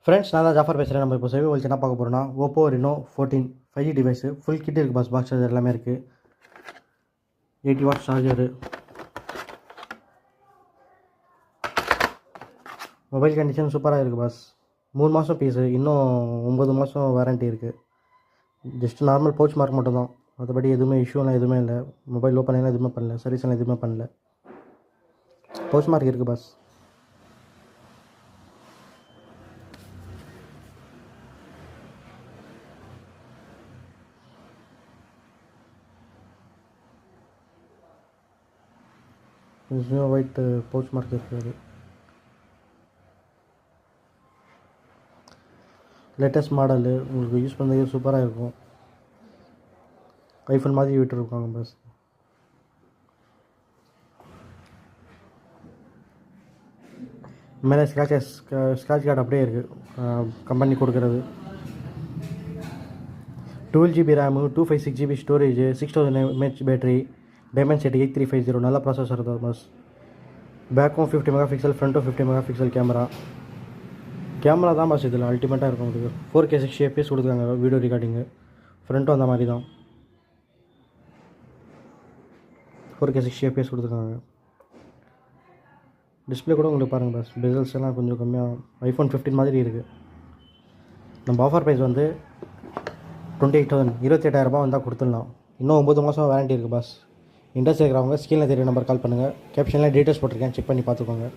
Friends நான் தான் ஜாஃபர் பேசுகிறேன். நம்ம இப்போ சேவை வச்சு என்ன பார்க்க போகிறோம்னா Oppo Reno 14 5G device full kit இருக்குது. பாக்ஸ் சார்ஜர் எல்லாமே இருக்குது. 80 வாட் சார்ஜரு, மொபைல் கண்டிஷன் சூப்பராக இருக்குது பாஸ். 3 மாதம் பீஸு, இன்னும் 9 மாதம் வாரண்ட்டி இருக்குது. ஜஸ்ட் நார்மல் பவுச் மார்க் மட்டும் தான், மற்றபடி எதுவுமே இஷ்யூலாம் எதுவுமே இல்லை. மொபைல் ஓப்பன் எல்லாம் எதுவுமே பண்ணல, சர்வீஸ் எல்லாம் எதுவுமே பண்ணல. பவுச் மார்க் இருக்குது பாஸ். ஒயிட் பவுச் மார்க் இருக்குது. லேட்டஸ்ட் மாடலு, உங்களுக்கு யூஸ் பண்ணுறதுக்கு சூப்பராக இருக்கும். ஐஃபோன் மாதிரி விட்டுருக்காங்க பஸ். மேலே ஸ்க்ராட்ச் கார்டு அப்படியே இருக்குது, கம்பெனி கொடுக்குறது. 12GB RAM, 256GB storage, 6000 mAh battery, Dimensity 8350, நல்ல ப்ராசஸர் தான் பஸ். பேக்கும் 50 மெகாபிக்சல், ஃப்ரண்ட்டும் 50 மெகாபிக்சல் கேமரா தான் பஸ். இதில் அல்டிமேட்டாக இருக்கும் உங்களுக்கு. 4K 60 FPS கொடுத்துருக்காங்க வீடியோ ரெக்கார்டிங்கு. ஃப்ரண்ட்டும் அந்த மாதிரி தான், 4K 60 FPS கொடுத்துருக்காங்க. டிஸ்பிளே கூட உங்களுக்கு பாருங்கள் பஸ், பெசல்ஸ் எல்லாம் கொஞ்சம் கம்மியாக ஐஃபோன் 15 மாதிரி இருக்குது. நம்ம ஆஃபர் ப்ரைஸ் வந்து 28,000, 28,000 வந்தால் கொடுத்துடலாம். இன்னும் 9 மாதம் வாரண்ட்டி இருக்குது பாஸ். இன்ட்ரெஸ்ட் இருக்கிறவங்க ஸ்க்ரீனில் தெரிய நம்பர் கால் பண்ணுங்கள். கேப்ஷனில் டீட்டெயில்ஸ் போட்டிருக்கேன், செக் பண்ணி பார்த்துக்கோங்க.